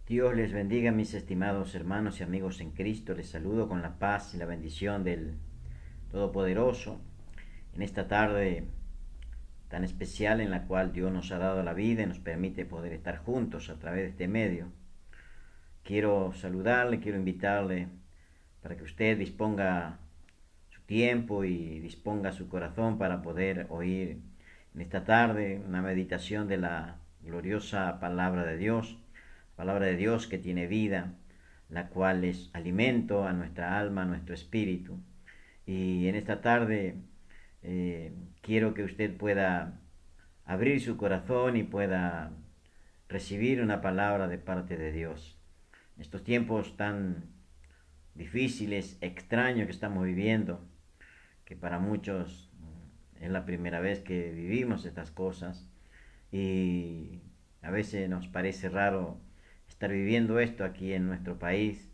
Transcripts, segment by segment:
Dios les bendiga, mis estimados hermanos y amigos en Cristo. Les saludo con la paz y la bendición del Todopoderoso en esta tarde tan especial en la cual Dios nos ha dado la vida y nos permite poder estar juntos a través de este medio. Quiero saludarle, quiero invitarle para que usted disponga su tiempo y disponga su corazón para poder oír en esta tarde una meditación de la gloriosa palabra de Dios que tiene vida, la cual es alimento a nuestra alma, a nuestro espíritu. Y en esta tarde quiero que usted pueda abrir su corazón y pueda recibir una palabra de parte de Dios. En estos tiempos tan difíciles, extraños que estamos viviendo, que para muchos es la primera vez que vivimos estas cosas y a veces nos parece raro estar viviendo esto aquí en nuestro país,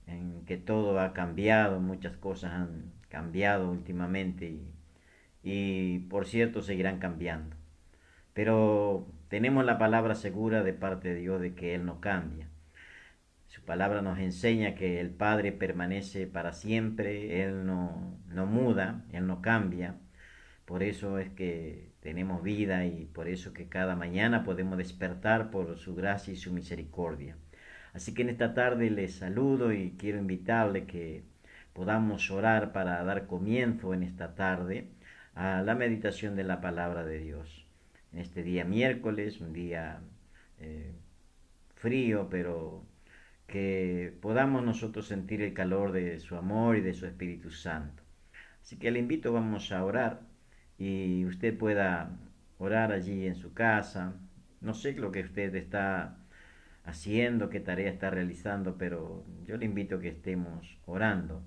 en que todo ha cambiado, muchas cosas han cambiado últimamente y por cierto seguirán cambiando. Pero tenemos la palabra segura de parte de Dios de que Él no cambia. Su palabra nos enseña que el Padre permanece para siempre, Él no muda, Él no cambia. Por eso es que tenemos vida y por eso que cada mañana podemos despertar por su gracia y su misericordia. Así que en esta tarde les saludo y quiero invitarle que podamos orar para dar comienzo en esta tarde a la meditación de la palabra de Dios. En este día miércoles, un día eh, frío, pero que podamos nosotros sentir el calor de su amor y de su Espíritu Santo. Así que le invito, vamos a orar y usted pueda orar allí en su casa. No sé lo que usted está haciendo, qué tarea está realizando, pero yo le invito a que estemos orando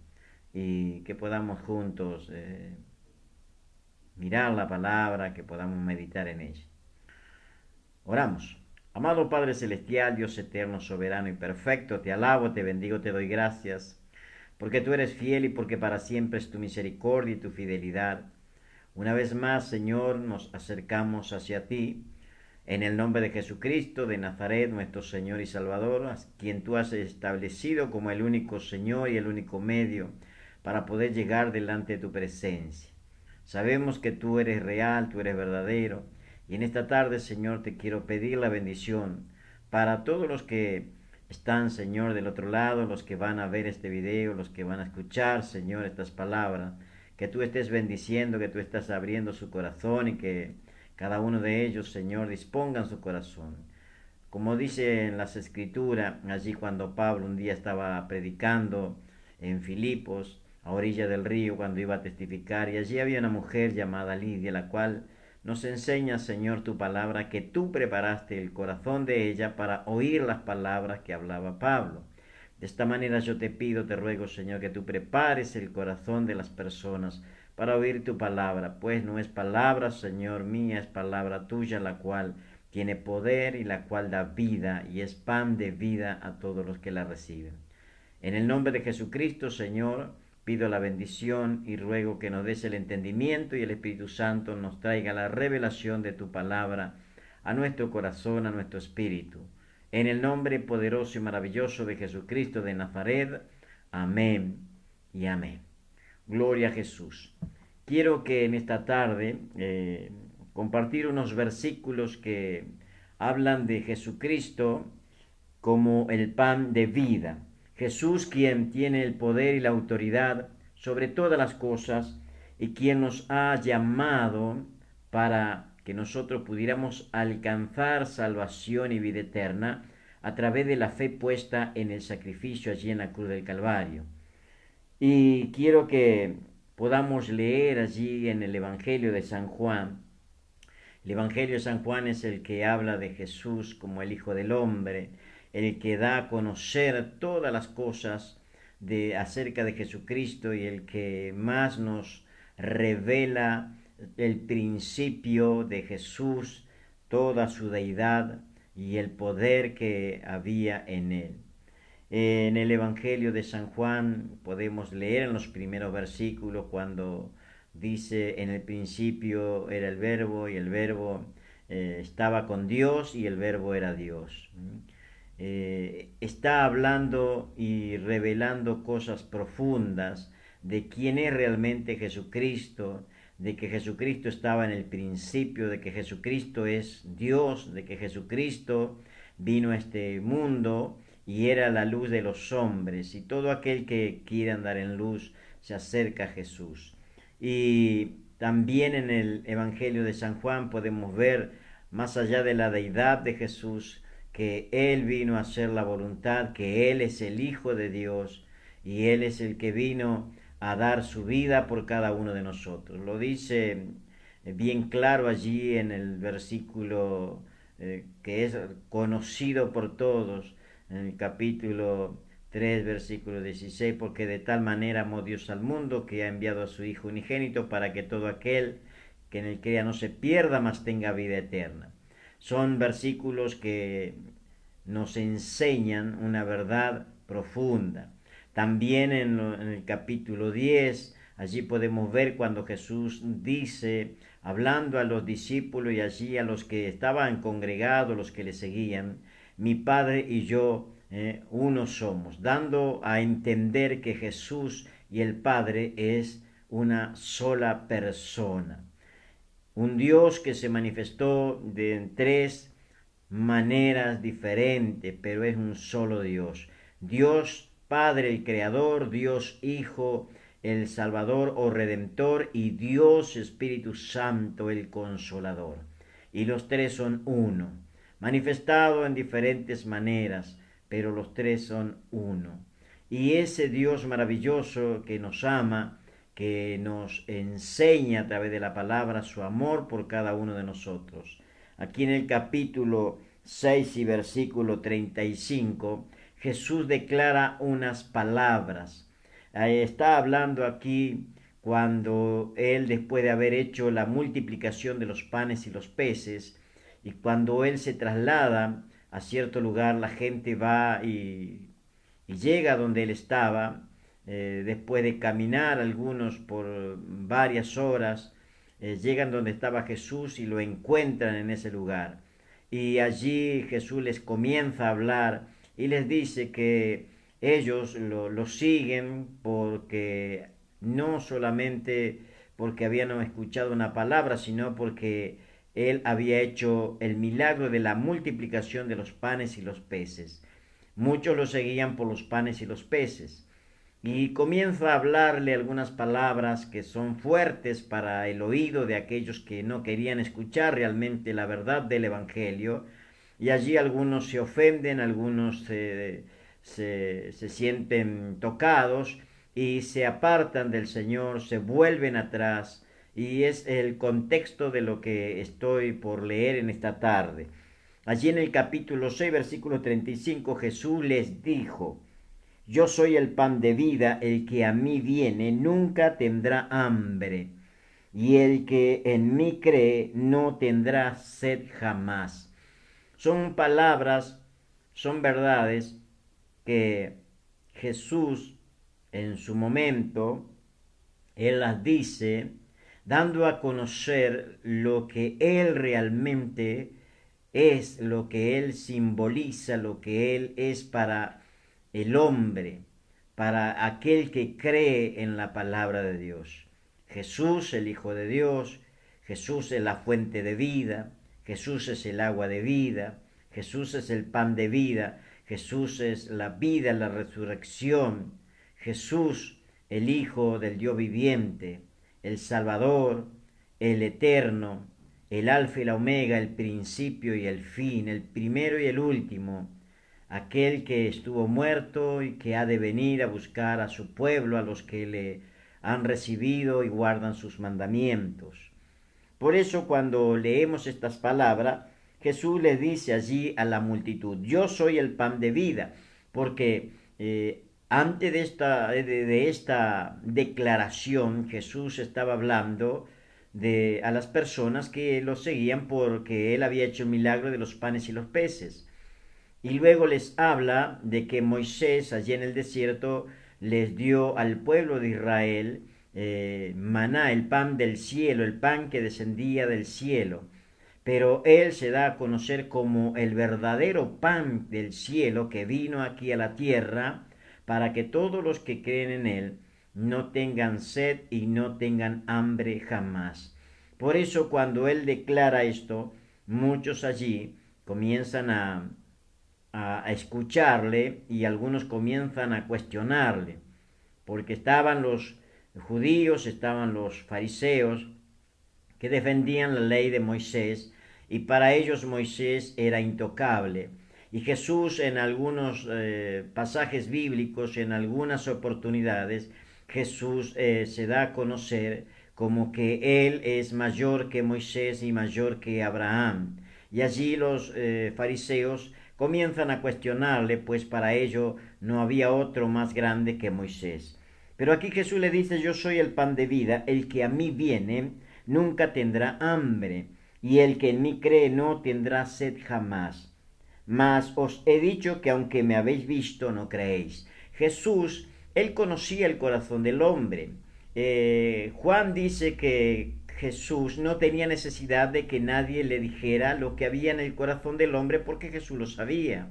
y que podamos juntos mirar la palabra, que podamos meditar en ella. Oramos. Amado Padre Celestial, Dios eterno, soberano y perfecto, te alabo, te bendigo, te doy gracias, porque tú eres fiel y porque para siempre es tu misericordia y tu fidelidad. Una vez más, Señor, nos acercamos hacia ti, en el nombre de Jesucristo de Nazaret, nuestro Señor y Salvador, a quien tú has establecido como el único Señor y el único medio para poder llegar delante de tu presencia. Sabemos que tú eres real, tú eres verdadero, y en esta tarde, Señor, te quiero pedir la bendición para todos los que están, Señor, del otro lado, los que van a ver este video, los que van a escuchar, Señor, estas palabras, que tú estés bendiciendo, que tú estás abriendo su corazón y que cada uno de ellos, Señor, dispongan su corazón. Como dice en las Escrituras, allí cuando Pablo un día estaba predicando en Filipos, a orilla del río, cuando iba a testificar, y allí había una mujer llamada Lidia, la cual nos enseña, Señor, tu palabra, que tú preparaste el corazón de ella para oír las palabras que hablaba Pablo. De esta manera yo te pido, te ruego, Señor, que tú prepares el corazón de las personas para oír tu palabra, pues no es palabra, Señor mía, es palabra tuya, la cual tiene poder y la cual da vida y es pan de vida a todos los que la reciben. En el nombre de Jesucristo, Señor, pido la bendición y ruego que nos des el entendimiento y el Espíritu Santo nos traiga la revelación de tu palabra a nuestro corazón, a nuestro espíritu. En el nombre poderoso y maravilloso de Jesucristo de Nazaret. Amén y amén. Gloria a Jesús. Quiero que en esta tarde compartir unos versículos que hablan de Jesucristo como el pan de vida. Jesús quien tiene el poder y la autoridad sobre todas las cosas y quien nos ha llamado para que nosotros pudiéramos alcanzar salvación y vida eterna a través de la fe puesta en el sacrificio allí en la cruz del Calvario. Y quiero que podamos leer allí en el Evangelio de San Juan. El Evangelio de San Juan es el que habla de Jesús como el Hijo del Hombre, el que da a conocer todas las cosas acerca de Jesucristo y el que más nos revela el principio de Jesús, toda su deidad y el poder que había en él. En el Evangelio de San Juan podemos leer en los primeros versículos cuando dice: en el principio era el verbo y el verbo estaba con Dios y el verbo era Dios. está hablando y revelando cosas profundas de quién es realmente Jesucristo, de que Jesucristo estaba en el principio, de que Jesucristo es Dios, de que Jesucristo vino a este mundo y era la luz de los hombres, y todo aquel que quiere andar en luz se acerca a Jesús. Y también en el Evangelio de San Juan podemos ver, más allá de la deidad de Jesús, que Él vino a hacer la voluntad, que Él es el Hijo de Dios y Él es el que vino a dar su vida por cada uno de nosotros. Lo dice bien claro allí en el versículo que es conocido por todos, en el capítulo 3, versículo 16, porque de tal manera amó Dios al mundo que ha enviado a su Hijo unigénito para que todo aquel que en él crea no se pierda, mas tenga vida eterna. Son versículos que nos enseñan una verdad profunda. También en el capítulo 10, allí podemos ver cuando Jesús dice, hablando a los discípulos y allí a los que estaban congregados, los que le seguían, mi Padre y yo uno somos, dando a entender que Jesús y el Padre es una sola persona. Un Dios que se manifestó de tres maneras diferentes, pero es un solo Dios. Dios Padre el Creador, Dios Hijo el Salvador o Redentor y Dios Espíritu Santo el Consolador. Y los tres son uno, manifestado en diferentes maneras, pero los tres son uno. Y ese Dios maravilloso que nos ama, que nos enseña a través de la palabra su amor por cada uno de nosotros. Aquí en el capítulo 6 y versículo 35, Jesús declara unas palabras. Está hablando aquí cuando Él, después de haber hecho la multiplicación de los panes y los peces, y cuando Él se traslada a cierto lugar, la gente va y llega donde Él estaba, después de caminar algunos por varias horas, llegan donde estaba Jesús y lo encuentran en ese lugar. Y allí Jesús les comienza a hablar y les dice que ellos lo siguen porque no solamente porque habían escuchado una palabra, sino porque Él había hecho el milagro de la multiplicación de los panes y los peces. Muchos lo seguían por los panes y los peces. Y comienza a hablarle algunas palabras que son fuertes para el oído de aquellos que no querían escuchar realmente la verdad del Evangelio. Y allí algunos se ofenden, algunos se sienten tocados y se apartan del Señor, se vuelven atrás. Y es el contexto de lo que estoy por leer en esta tarde. Allí en el capítulo 6, versículo 35, Jesús les dijo, yo soy el pan de vida, el que a mí viene nunca tendrá hambre, y el que en mí cree no tendrá sed jamás. Son palabras, son verdades que Jesús en su momento, Él las dice, dando a conocer lo que Él realmente es, lo que Él simboliza, lo que Él es para el hombre, para aquel que cree en la palabra de Dios. Jesús, el Hijo de Dios, Jesús es la fuente de vida, Jesús es el agua de vida, Jesús es el pan de vida, Jesús es la vida, la resurrección, Jesús, el Hijo del Dios viviente, el Salvador, el Eterno, el Alfa y la Omega, el principio y el fin, el primero y el último, aquel que estuvo muerto y que ha de venir a buscar a su pueblo, a los que le han recibido y guardan sus mandamientos. Por eso cuando leemos estas palabras, Jesús les dice allí a la multitud, yo soy el pan de vida, porque antes de esta declaración Jesús estaba hablando a las personas que lo seguían porque él había hecho el milagro de los panes y los peces. Y luego les habla de que Moisés allí en el desierto les dio al pueblo de Israel maná, el pan del cielo, el pan que descendía del cielo. pero Él se da a conocer como el verdadero pan del cielo que vino aquí a la tierra para que todos los que creen en Él no tengan sed y no tengan hambre jamás. Por eso cuando Él declara esto, muchos allí comienzan a escucharle y algunos comienzan a cuestionarle, porque estaban los judíos, estaban los fariseos, que defendían la ley de Moisés y para ellos Moisés era intocable. Y Jesús en algunos pasajes bíblicos, en algunas oportunidades, Jesús se da a conocer como que Él es mayor que Moisés y mayor que Abraham. Y allí los fariseos comienzan a cuestionarle, pues para ello no había otro más grande que Moisés. Pero aquí Jesús le dice, yo soy el pan de vida, el que a mí viene nunca tendrá hambre, y el que en mí cree no tendrá sed jamás. Mas os he dicho que aunque me habéis visto, no creéis. Jesús, él conocía el corazón del hombre. Juan dice que Jesús no tenía necesidad de que nadie le dijera lo que había en el corazón del hombre porque Jesús lo sabía.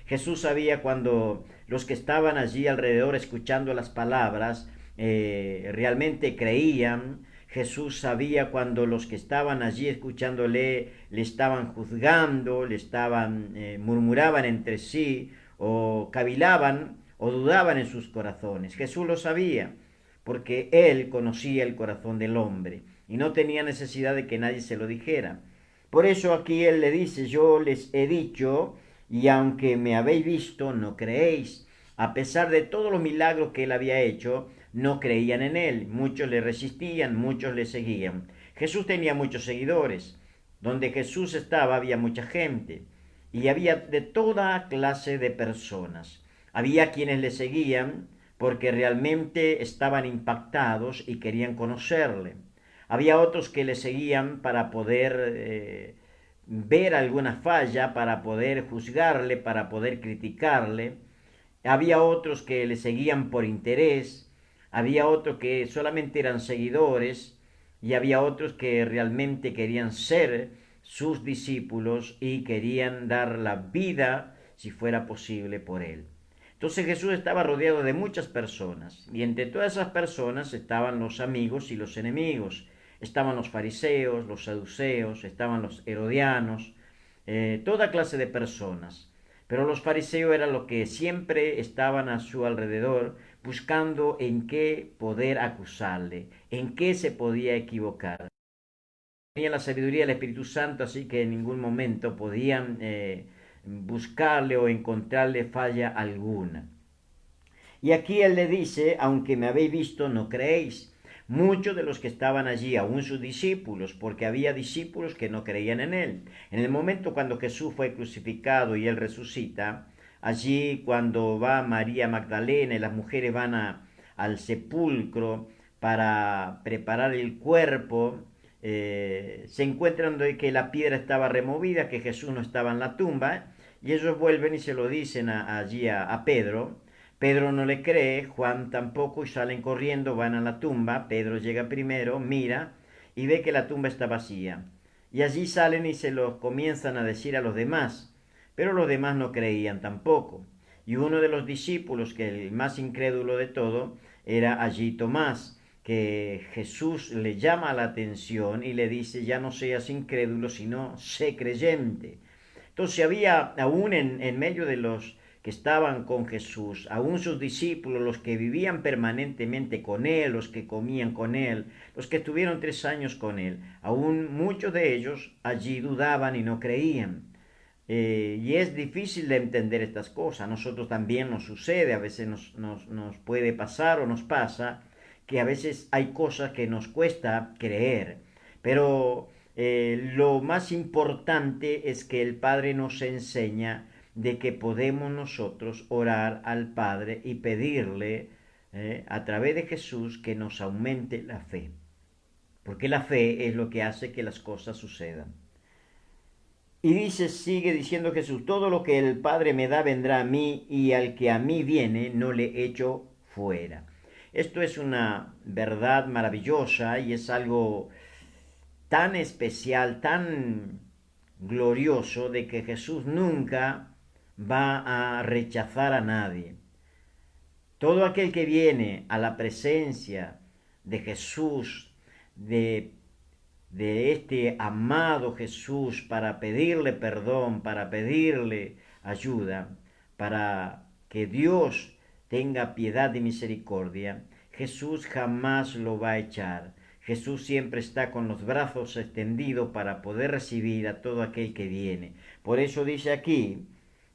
Jesús sabía cuando los que estaban allí alrededor escuchando las palabras realmente creían. Jesús sabía cuando los que estaban allí escuchándole le estaban juzgando, le estaban murmuraban entre sí o cavilaban o dudaban en sus corazones. Jesús lo sabía porque él conocía el corazón del hombre y no tenía necesidad de que nadie se lo dijera. Por eso aquí él le dice, yo les he dicho y aunque me habéis visto, no creéis. A pesar de todos los milagros que él había hecho, no creían en él. Muchos le resistían, muchos le seguían. Jesús tenía muchos seguidores. Donde Jesús estaba había mucha gente. Y había de toda clase de personas. Había quienes le seguían porque realmente estaban impactados y querían conocerle. Había otros que le seguían para poder ver alguna falla, para poder juzgarle, para poder criticarle. Había otros que le seguían por interés, había otros que solamente eran seguidores y había otros que realmente querían ser sus discípulos y querían dar la vida, si fuera posible, por él. Entonces Jesús estaba rodeado de muchas personas y entre todas esas personas estaban los amigos y los enemigos. Estaban los fariseos, los saduceos, estaban los herodianos, toda clase de personas. Pero los fariseos eran los que siempre estaban a su alrededor buscando en qué poder acusarle, en qué se podía equivocar. Tenían la sabiduría del Espíritu Santo, así que en ningún momento podían buscarle o encontrarle falla alguna. Y aquí él le dice, aunque me habéis visto, no creéis. Muchos de los que estaban allí, aún sus discípulos, porque había discípulos que no creían en él. En el momento cuando Jesús fue crucificado y él resucita, allí cuando va María Magdalena y las mujeres van al sepulcro para preparar el cuerpo, se encuentran de que la piedra estaba removida, que Jesús no estaba en la tumba, y ellos vuelven y se lo dicen allí a Pedro. Pedro no le cree, Juan tampoco y salen corriendo, van a la tumba. Pedro llega primero, mira y ve que la tumba está vacía. Y allí salen y se lo comienzan a decir a los demás, pero los demás no creían tampoco. Y uno de los discípulos, que el más incrédulo de todo, era allí Tomás, que Jesús le llama la atención y le dice, ya no seas incrédulo, sino sé creyente. Entonces había aún en medio de los que estaban con Jesús, aún sus discípulos, los que vivían permanentemente con Él, los que comían con Él, los que estuvieron 3 años con Él, aún muchos de ellos allí dudaban y no creían. Y es difícil de entender estas cosas. A nosotros también nos sucede, a veces nos puede pasar o nos pasa que a veces hay cosas que nos cuesta creer. Pero lo más importante es que el Padre nos enseña de que podemos nosotros orar al Padre y pedirle a través de Jesús que nos aumente la fe. Porque la fe es lo que hace que las cosas sucedan. Y dice, sigue diciendo Jesús, todo lo que el Padre me da vendrá a mí y al que a mí viene no le echo fuera. Esto es una verdad maravillosa y es algo tan especial, tan glorioso de que Jesús nunca va a rechazar a nadie. Todo aquel que viene a la presencia de Jesús, de este amado Jesús, para pedirle perdón, para pedirle ayuda, para que Dios tenga piedad y misericordia, Jesús jamás lo va a echar. Jesús siempre está con los brazos extendidos para poder recibir a todo aquel que viene. Por eso dice aquí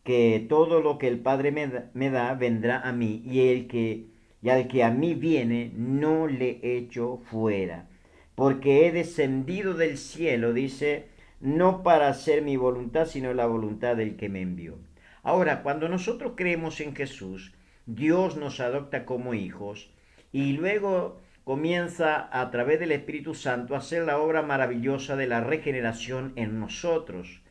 que todo lo que el Padre me da vendrá a mí, y al que a mí viene no le echo fuera. Porque he descendido del cielo, dice, no para hacer mi voluntad, sino la voluntad del que me envió. Ahora, cuando nosotros creemos en Jesús, Dios nos adopta como hijos y luego comienza a través del Espíritu Santo a hacer la obra maravillosa de la regeneración en nosotros.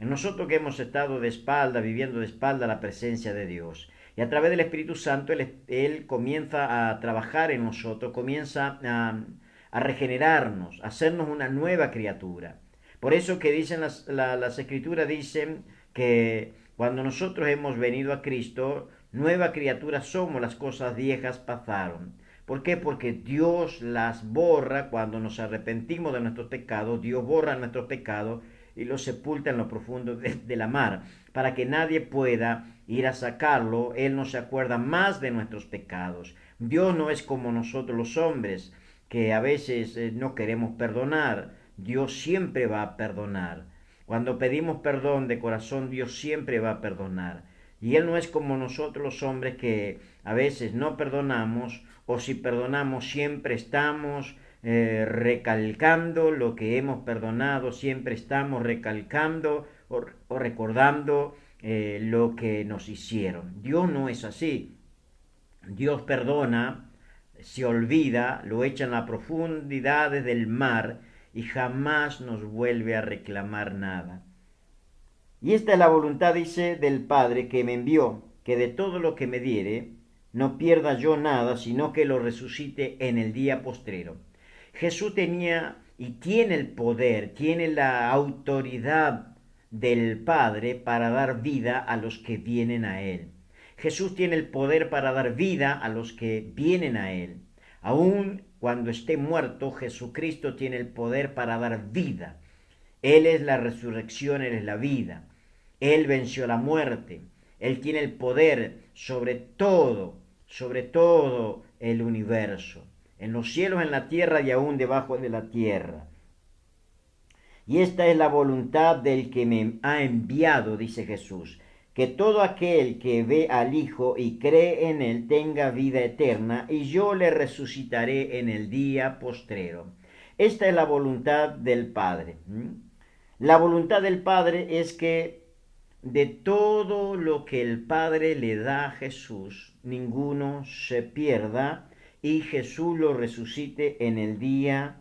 En nosotros que hemos estado de espalda, viviendo de espalda a la presencia de Dios. Y a través del Espíritu Santo Él comienza a trabajar en nosotros, comienza a regenerarnos, a hacernos una nueva criatura. Por eso que dicen las Escrituras, dicen que cuando nosotros hemos venido a Cristo, nueva criatura somos, las cosas viejas pasaron. ¿Por qué? Porque Dios las borra cuando nos arrepentimos de nuestros pecados. Dios borra nuestros pecados y los sepulta en lo profundo de la mar, para que nadie pueda ir a sacarlo. Él no se acuerda más de nuestros pecados. Dios no es como nosotros los hombres, que a veces no queremos perdonar. Dios siempre va a perdonar. Cuando pedimos perdón de corazón, Dios siempre va a perdonar. Y Él no es como nosotros los hombres, que a veces no perdonamos, o si perdonamos siempre estamos recalcando lo que hemos perdonado, siempre estamos recalcando o recordando lo que nos hicieron. Dios no es así. Dios perdona, se olvida, lo echa en las profundidades del mar y jamás nos vuelve a reclamar nada. Y esta es la voluntad, dice, del Padre que me envió, que de todo lo que me diere, no pierda yo nada, sino que lo resucite en el día postrero. Jesús tenía y tiene el poder, tiene la autoridad del Padre para dar vida a los que vienen a Él. Jesús tiene el poder para dar vida a los que vienen a Él. Aun cuando esté muerto, Jesucristo tiene el poder para dar vida. Él es la resurrección, Él es la vida. Él venció la muerte. Él tiene el poder sobre todo el universo, en los cielos, en la tierra y aún debajo de la tierra. Y esta es la voluntad del que me ha enviado, dice Jesús, que todo aquel que ve al Hijo y cree en Él tenga vida eterna, y yo le resucitaré en el día postrero. Esta es la voluntad del Padre. La voluntad del Padre es que de todo lo que el Padre le da a Jesús, ninguno se pierda, y Jesús lo resucite en el día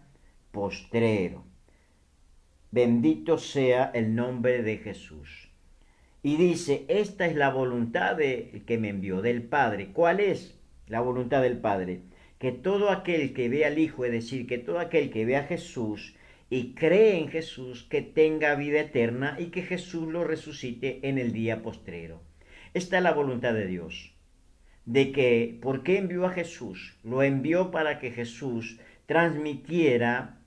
postrero. Bendito sea el nombre de Jesús. Y dice, esta es la voluntad del que me envió, del Padre. ¿Cuál es la voluntad del Padre? Que todo aquel que ve al Hijo, es decir, que todo aquel que ve a Jesús y cree en Jesús, que tenga vida eterna y que Jesús lo resucite en el día postrero. Esta es la voluntad de Dios. De que, ¿por qué envió a Jesús? Lo envió para que Jesús transmitiera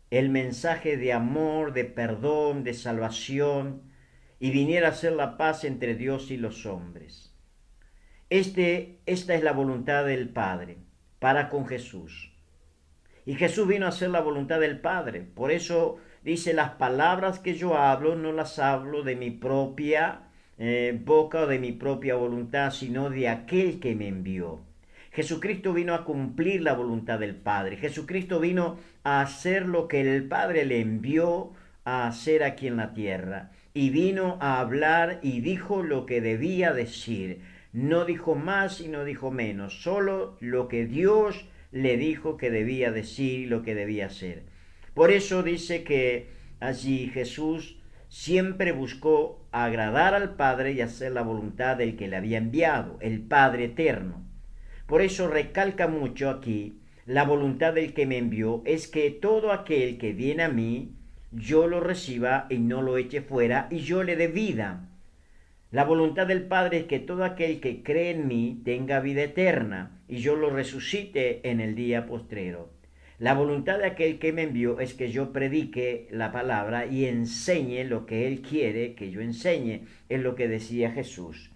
el mensaje de amor, de perdón, de salvación, y viniera a hacer la paz entre Dios y los hombres. Esta es la voluntad del Padre para con Jesús. Y Jesús vino a hacer la voluntad del Padre. Por eso dice, las palabras que yo hablo no las hablo de mi propia boca o de mi propia voluntad, sino de aquel que me envió. Jesucristo vino a cumplir la voluntad del Padre. Jesucristo vino a hacer lo que el Padre le envió a hacer aquí en la tierra. Y vino a hablar y dijo lo que debía decir. No dijo más y no dijo menos, solo lo que Dios le dijo que debía decir y lo que debía hacer. Por eso dice que allí Jesús siempre buscó agradar al Padre y hacer la voluntad del que le había enviado, el Padre eterno. Por eso recalca mucho aquí, la voluntad del que me envió es que todo aquel que viene a mí yo lo reciba y no lo eche fuera y yo le dé vida. La voluntad del Padre es que todo aquel que cree en mí tenga vida eterna y yo lo resucite en el día postrero. La voluntad de aquel que me envió es que yo predique la palabra y enseñe lo que él quiere que yo enseñe, es lo que decía Jesús.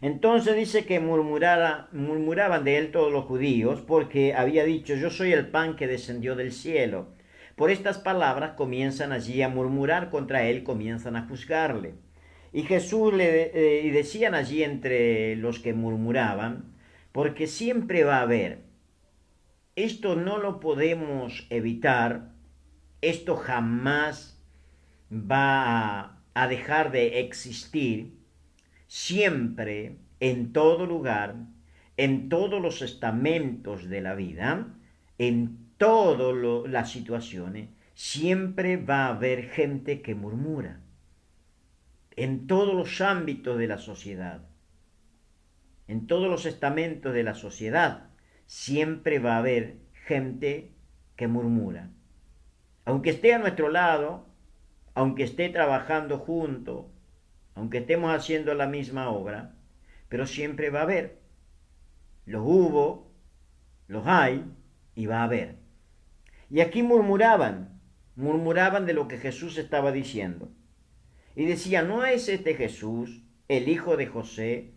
Entonces dice que murmuraban de él todos los judíos porque había dicho, yo soy el pan que descendió del cielo. Por estas palabras comienzan allí a murmurar contra él, comienzan a juzgarle. Y Jesús y decían allí entre los que murmuraban, porque siempre va a haber, esto no lo podemos evitar, esto jamás va a dejar de existir, siempre, en todo lugar, en todos los estamentos de la vida, en todas las situaciones, siempre va a haber gente que murmura. En todos los ámbitos de la sociedad, en todos los estamentos de la sociedad, siempre va a haber gente que murmura. Aunque esté a nuestro lado, aunque esté trabajando junto, aunque estemos haciendo la misma obra, pero siempre va a haber. Los hubo, los hay y va a haber. Y aquí murmuraban de lo que Jesús estaba diciendo. Y decían, ¿no es este Jesús, el hijo de José,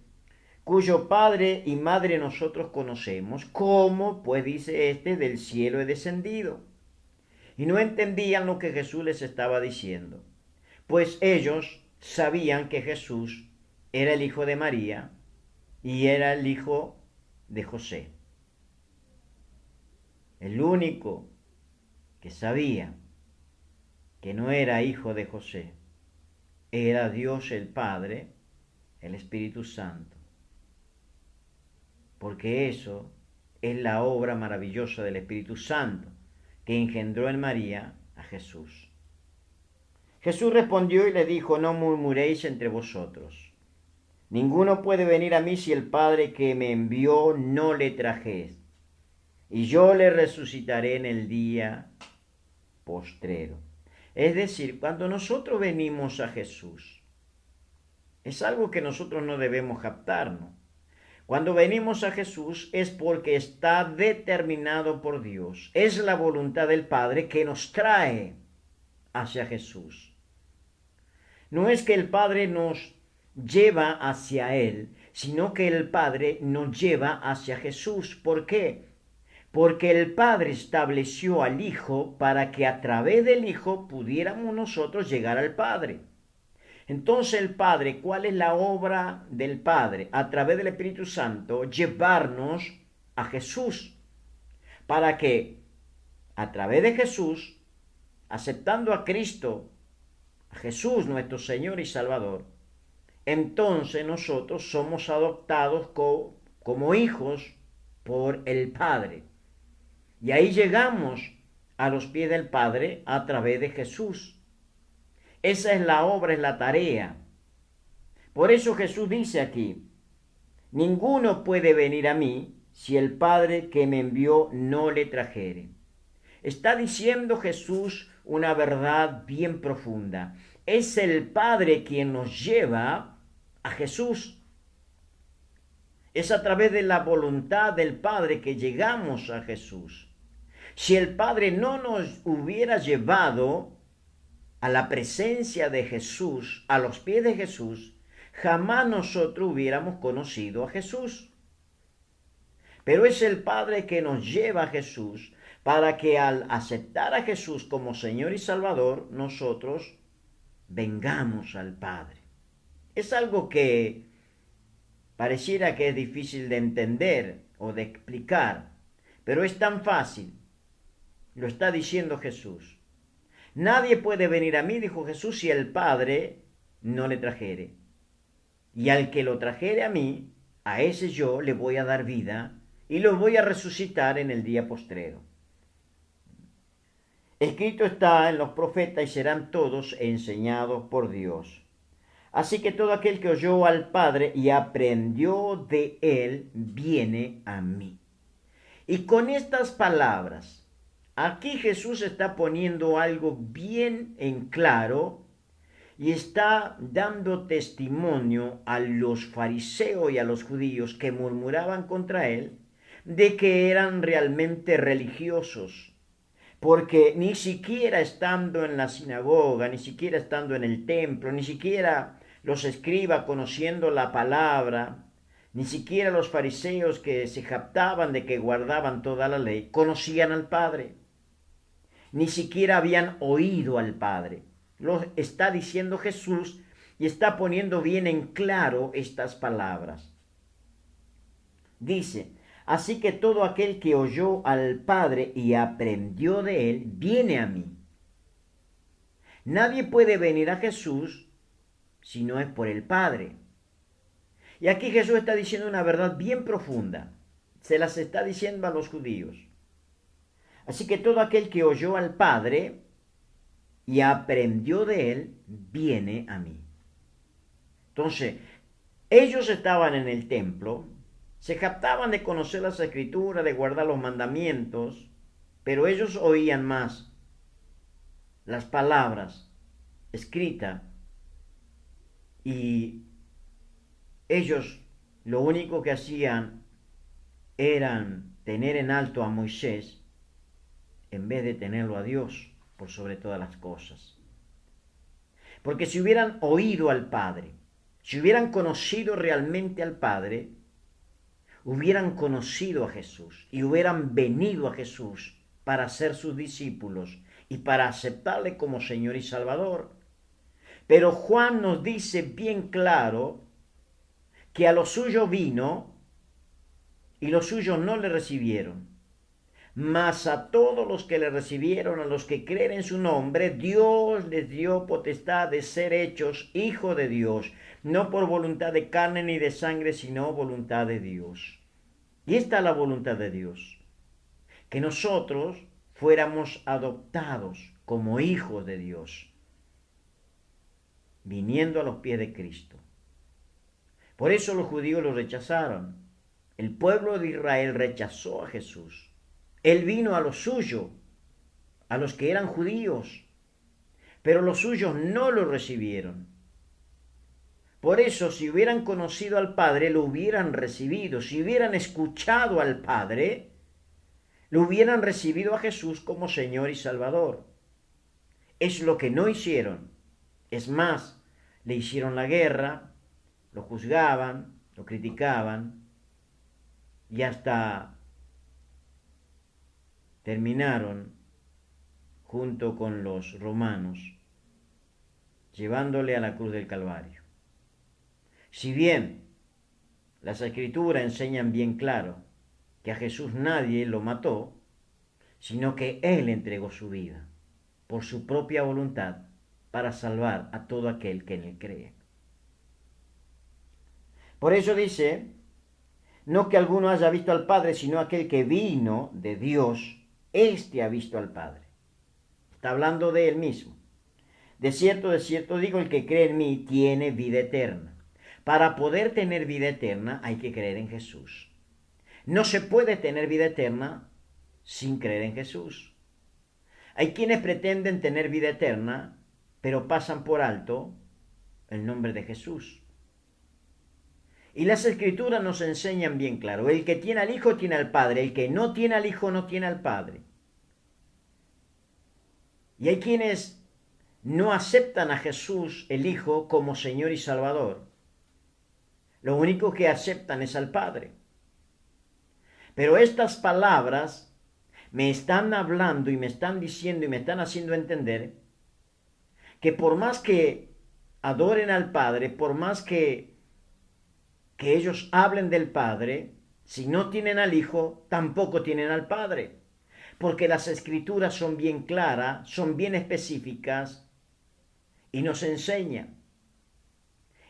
cuyo padre y madre nosotros conocemos? ¿Cómo, pues, dice este, del cielo he descendido? Y no entendían lo que Jesús les estaba diciendo, pues ellos sabían que Jesús era el hijo de María y era el hijo de José. El único que sabía que no era hijo de José era Dios el Padre, el Espíritu Santo. Porque eso es la obra maravillosa del Espíritu Santo, que engendró en María a Jesús. Jesús respondió y le dijo, no murmuréis entre vosotros. Ninguno puede venir a mí si el Padre que me envió no le trajere, y yo le resucitaré en el día postrero. Es decir, cuando nosotros venimos a Jesús, es algo que nosotros no debemos captarnos. Cuando venimos a Jesús es porque está determinado por Dios. Es la voluntad del Padre que nos trae hacia Jesús. No es que el Padre nos lleva hacia Él, sino que el Padre nos lleva hacia Jesús. ¿Por qué? Porque el Padre estableció al Hijo para que a través del Hijo pudiéramos nosotros llegar al Padre. Entonces el Padre, ¿cuál es la obra del Padre? A través del Espíritu Santo, llevarnos a Jesús, para que a través de Jesús, aceptando a Cristo, a Jesús nuestro Señor y Salvador, entonces nosotros somos adoptados como hijos por el Padre. Y ahí llegamos a los pies del Padre a través de Jesús. Esa es la obra, es la tarea. Por eso Jesús dice aquí, ninguno puede venir a mí si el Padre que me envió no le trajere. Está diciendo Jesús una verdad bien profunda. Es el Padre quien nos lleva a Jesús. Es a través de la voluntad del Padre que llegamos a Jesús. Si el Padre no nos hubiera llevado a la presencia de Jesús, a los pies de Jesús, jamás nosotros hubiéramos conocido a Jesús. Pero es el Padre que nos lleva a Jesús para que al aceptar a Jesús como Señor y Salvador, nosotros vengamos al Padre. Es algo que pareciera que es difícil de entender o de explicar, pero es tan fácil. Lo está diciendo Jesús. Nadie puede venir a mí, dijo Jesús, si el Padre no le trajere. Y al que lo trajere a mí, a ese yo le voy a dar vida y lo voy a resucitar en el día postrero. Escrito está en los profetas y serán todos enseñados por Dios. Así que todo aquel que oyó al Padre y aprendió de él, viene a mí. Y con estas palabras aquí Jesús está poniendo algo bien en claro y está dando testimonio a los fariseos y a los judíos que murmuraban contra él de que eran realmente religiosos, porque ni siquiera estando en la sinagoga, ni siquiera estando en el templo, ni siquiera los escribas conociendo la palabra, ni siquiera los fariseos que se jactaban de que guardaban toda la ley, conocían al Padre, ni siquiera habían oído al Padre. Lo está diciendo Jesús y está poniendo bien en claro estas palabras. Dice, así que todo aquel que oyó al Padre y aprendió de él, viene a mí. Nadie puede venir a Jesús si no es por el Padre. Y aquí Jesús está diciendo una verdad bien profunda. Se las está diciendo a los judíos. Así que todo aquel que oyó al Padre y aprendió de él, viene a mí. Entonces, ellos estaban en el templo, se jactaban de conocer las escrituras, de guardar los mandamientos, pero ellos oían más las palabras escritas y ellos lo único que hacían eran tener en alto a Moisés en vez de tenerlo a Dios por sobre todas las cosas. Porque si hubieran oído al Padre, si hubieran conocido realmente al Padre, hubieran conocido a Jesús y hubieran venido a Jesús para ser sus discípulos y para aceptarle como Señor y Salvador. Pero Juan nos dice bien claro que a lo suyo vino y los suyos no le recibieron. Mas a todos los que le recibieron, a los que creen en su nombre, Dios les dio potestad de ser hechos hijos de Dios, no por voluntad de carne ni de sangre, sino voluntad de Dios. Y esta es la voluntad de Dios, que nosotros fuéramos adoptados como hijos de Dios, viniendo a los pies de Cristo. Por eso los judíos lo rechazaron. El pueblo de Israel rechazó a Jesús. Él vino a lo suyo, a los que eran judíos, pero los suyos no lo recibieron. Por eso, si hubieran conocido al Padre, lo hubieran recibido. Si hubieran escuchado al Padre, lo hubieran recibido a Jesús como Señor y Salvador. Es lo que no hicieron. Es más, le hicieron la guerra, lo juzgaban, lo criticaban y hasta terminaron junto con los romanos llevándole a la cruz del Calvario. Si bien las escrituras enseñan bien claro que a Jesús nadie lo mató, sino que Él entregó su vida por su propia voluntad para salvar a todo aquel que en Él cree. Por eso dice, no que alguno haya visto al Padre, sino aquel que vino de Dios, éste ha visto al Padre. Está hablando de Él mismo. De cierto digo, el que cree en mí tiene vida eterna. Para poder tener vida eterna hay que creer en Jesús. No se puede tener vida eterna sin creer en Jesús. Hay quienes pretenden tener vida eterna, pero pasan por alto el nombre de Jesús. Y las escrituras nos enseñan bien claro, el que tiene al Hijo tiene al Padre, el que no tiene al Hijo no tiene al Padre. Y hay quienes no aceptan a Jesús, el Hijo, como Señor y Salvador. Lo único que aceptan es al Padre. Pero estas palabras me están hablando y me están diciendo y me están haciendo entender que por más que adoren al Padre, por más que ellos hablen del Padre, si no tienen al Hijo, tampoco tienen al Padre. Porque las escrituras son bien claras, son bien específicas y nos enseñan.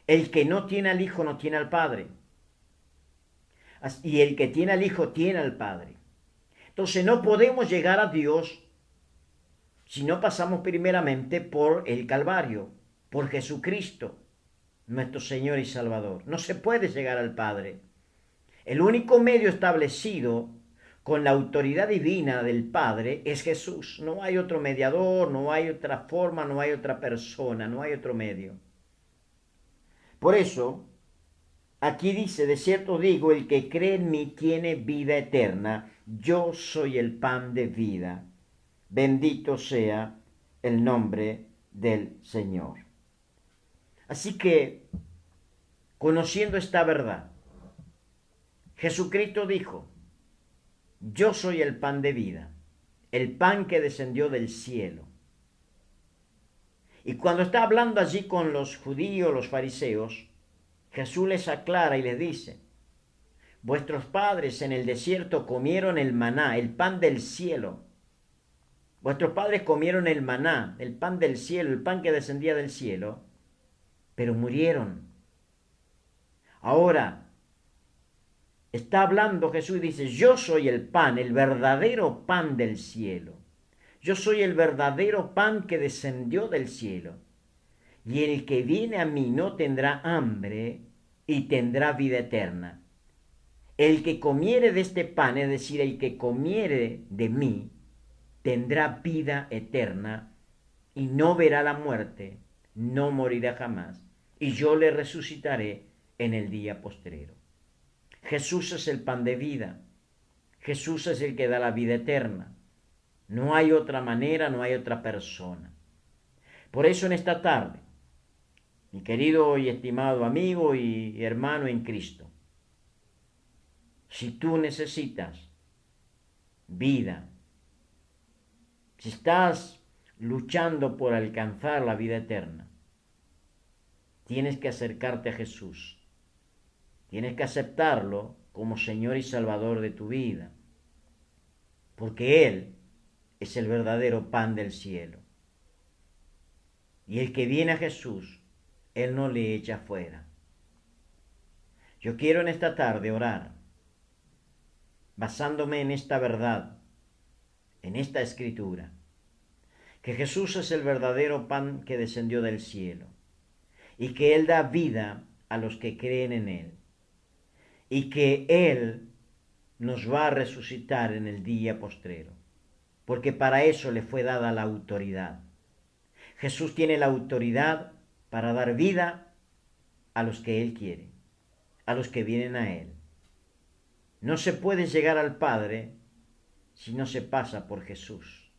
El que no tiene al Hijo no tiene al Padre. Y el que tiene al Hijo tiene al Padre. Entonces no podemos llegar a Dios si no pasamos primeramente por el Calvario, por Jesucristo, nuestro Señor y Salvador. No se puede llegar al Padre. El único medio establecido con la autoridad divina del Padre es Jesús. No hay otro mediador, no hay otra forma, no hay otra persona, no hay otro medio. Por eso, aquí dice, de cierto digo, el que cree en mí tiene vida eterna. Yo soy el pan de vida. Bendito sea el nombre del Señor. Así que, conociendo esta verdad, Jesucristo dijo, yo soy el pan de vida, el pan que descendió del cielo. Y cuando está hablando allí con los judíos, los fariseos, Jesús les aclara y les dice, vuestros padres en el desierto comieron el maná, el pan del cielo. Vuestros padres comieron el maná, el pan del cielo, el pan que descendía del cielo, pero murieron. Ahora, está hablando Jesús y dice, yo soy el pan, el verdadero pan del cielo. Yo soy el verdadero pan que descendió del cielo. Y el que viene a mí no tendrá hambre y tendrá vida eterna. El que comiere de este pan, es decir, el que comiere de mí, tendrá vida eterna y no verá la muerte, no morirá jamás, y yo le resucitaré en el día postrero. Jesús es el pan de vida. Jesús es el que da la vida eterna. No hay otra manera, no hay otra persona. Por eso en esta tarde, mi querido y estimado amigo y hermano en Cristo, si tú necesitas vida, si estás luchando por alcanzar la vida eterna, tienes que acercarte a Jesús. Tienes que aceptarlo como Señor y Salvador de tu vida, porque Él es el verdadero pan del cielo. Y el que viene a Jesús, Él no le echa fuera. Yo quiero en esta tarde orar, basándome en esta verdad, en esta escritura, que Jesús es el verdadero pan que descendió del cielo, y que Él da vida a los que creen en Él, y que Él nos va a resucitar en el día postrero, porque para eso le fue dada la autoridad. Jesús tiene la autoridad para dar vida a los que Él quiere, a los que vienen a Él. No se puede llegar al Padre si no se pasa por Jesús.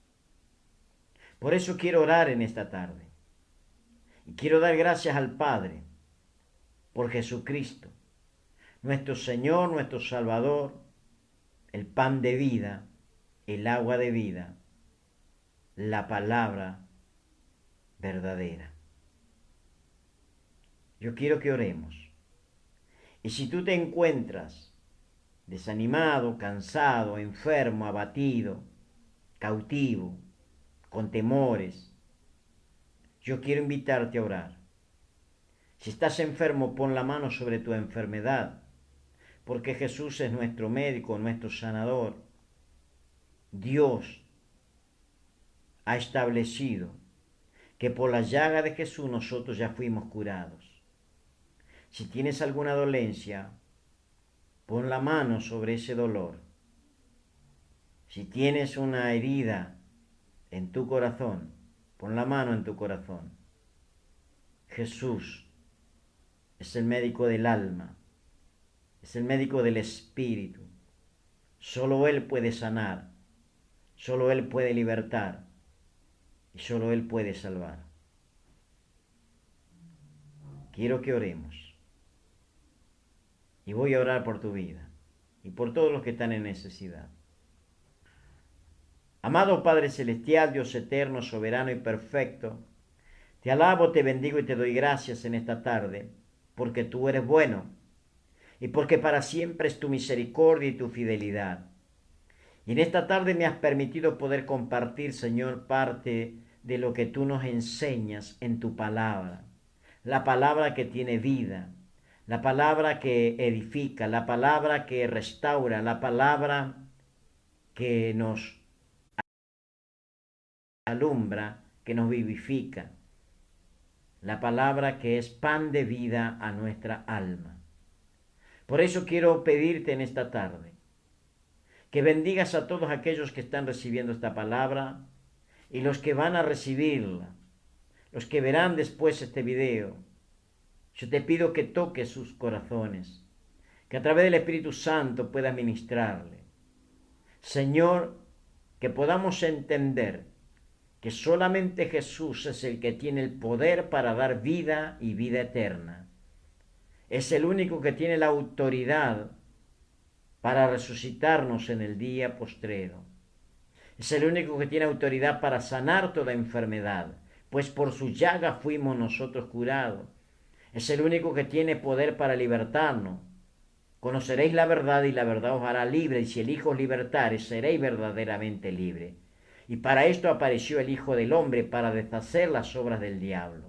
Por eso quiero orar en esta tarde. Y quiero dar gracias al Padre por Jesucristo, nuestro Señor, nuestro Salvador, el pan de vida, el agua de vida, la palabra verdadera. Yo quiero que oremos. Y si tú te encuentras desanimado, cansado, enfermo, abatido, cautivo, con temores, yo quiero invitarte a orar. Si estás enfermo, pon la mano sobre tu enfermedad, porque Jesús es nuestro médico, nuestro sanador. Dios ha establecido que por la llaga de Jesús nosotros ya fuimos curados. Si tienes alguna dolencia, pon la mano sobre ese dolor. Si tienes una herida en tu corazón, pon la mano en tu corazón. Jesús es el médico del alma, es el médico del espíritu. Solo Él puede sanar, solo Él puede libertar y solo Él puede salvar. Quiero que oremos. Y voy a orar por tu vida y por todos los que están en necesidad. Amado Padre Celestial, Dios eterno, soberano y perfecto, te alabo, te bendigo y te doy gracias en esta tarde, porque tú eres bueno y porque para siempre es tu misericordia y tu fidelidad. Y en esta tarde me has permitido poder compartir, Señor, parte de lo que tú nos enseñas en tu palabra, la palabra que tiene vida, la palabra que edifica, la palabra que restaura, la palabra que nos alumbra, que nos vivifica, la palabra que es pan de vida a nuestra alma. Por eso quiero pedirte en esta tarde que bendigas a todos aquellos que están recibiendo esta palabra y los que van a recibirla, los que verán después este video. Yo te pido que toques sus corazones, que a través del Espíritu Santo puedas ministrarle. Señor, que podamos entender que solamente Jesús es el que tiene el poder para dar vida y vida eterna. Es el único que tiene la autoridad para resucitarnos en el día postrero. Es el único que tiene autoridad para sanar toda enfermedad, pues por su llaga fuimos nosotros curados. Es el único que tiene poder para libertarnos. Conoceréis la verdad y la verdad os hará libre, y si el Hijo os libertare, seréis verdaderamente libre. Y para esto apareció el Hijo del Hombre, para deshacer las obras del diablo.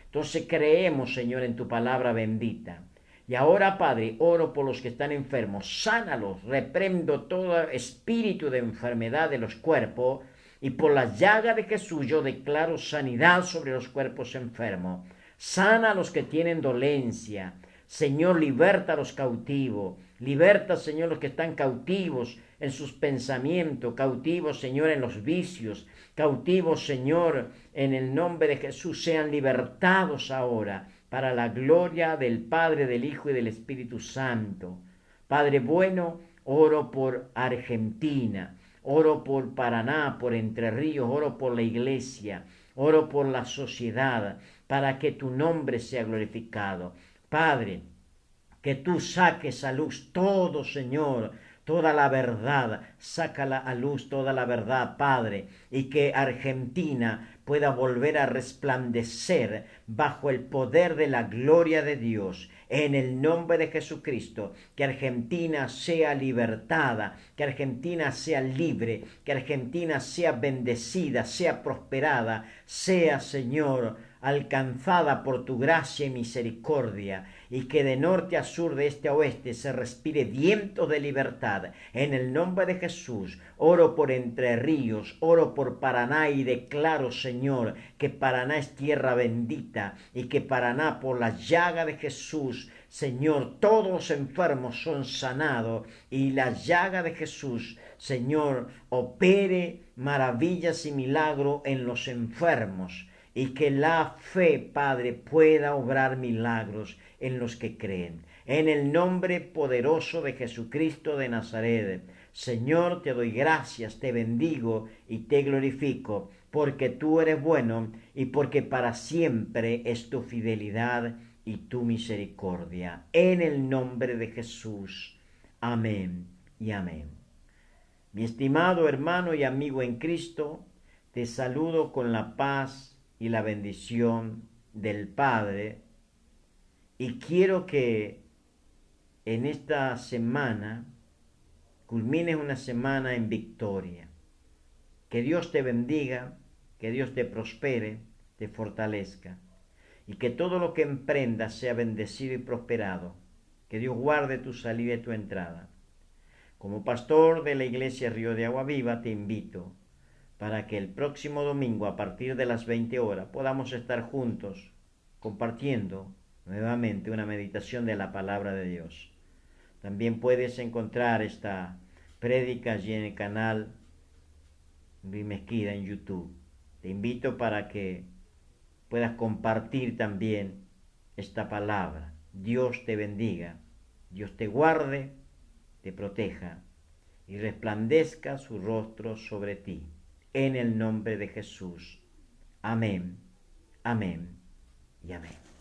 Entonces creemos, Señor, en tu palabra bendita. Y ahora, Padre, oro por los que están enfermos, sánalos, reprendo todo espíritu de enfermedad de los cuerpos, y por la llaga de Jesús yo declaro sanidad sobre los cuerpos enfermos. Sana a los que tienen dolencia. Señor, liberta a los cautivos. Liberta, Señor, los que están cautivos en sus pensamientos, cautivos, Señor, en los vicios, cautivos, Señor, en el nombre de Jesús, sean libertados ahora para la gloria del Padre, del Hijo y del Espíritu Santo. Padre bueno, oro por Argentina, oro por Paraná, por Entre Ríos, oro por la iglesia, oro por la sociedad, para que tu nombre sea glorificado. Padre, que tú saques a luz todo, Señor, toda la verdad, sácala a luz toda la verdad, Padre, y que Argentina pueda volver a resplandecer bajo el poder de la gloria de Dios. En el nombre de Jesucristo, que Argentina sea libertada, que Argentina sea libre, que Argentina sea bendecida, sea prosperada, sea, Señor, alcanzada por tu gracia y misericordia, y que de norte a sur, de este a oeste, se respire viento de libertad. En el nombre de Jesús, oro por Entre Ríos, oro por Paraná, y declaro, Señor, que Paraná es tierra bendita, y que Paraná, por la llaga de Jesús, Señor, todos los enfermos son sanados, y la llaga de Jesús, Señor, opere maravillas y milagros en los enfermos, y que la fe, Padre, pueda obrar milagros en los que creen. En el nombre poderoso de Jesucristo de Nazaret, Señor, te doy gracias, te bendigo y te glorifico, porque tú eres bueno y porque para siempre es tu fidelidad y tu misericordia. En el nombre de Jesús. Amén y amén. Mi estimado hermano y amigo en Cristo, te saludo con la paz y la bendición del Padre, y quiero que en esta semana culmines una semana en victoria. Que Dios te bendiga, que Dios te prospere, te fortalezca, y que todo lo que emprendas sea bendecido y prosperado. Que Dios guarde tu salida y tu entrada. Como pastor de la Iglesia Río de Agua Viva, te invito para que el próximo domingo a partir de las 20 horas podamos estar juntos compartiendo nuevamente una meditación de la palabra de Dios. También puedes encontrar esta prédica allí en el canal Luis Mezquida en YouTube. Te invito para que puedas compartir también esta palabra. Dios te bendiga, Dios te guarde, te proteja y resplandezca su rostro sobre ti. En el nombre de Jesús. Amén, amén y amén.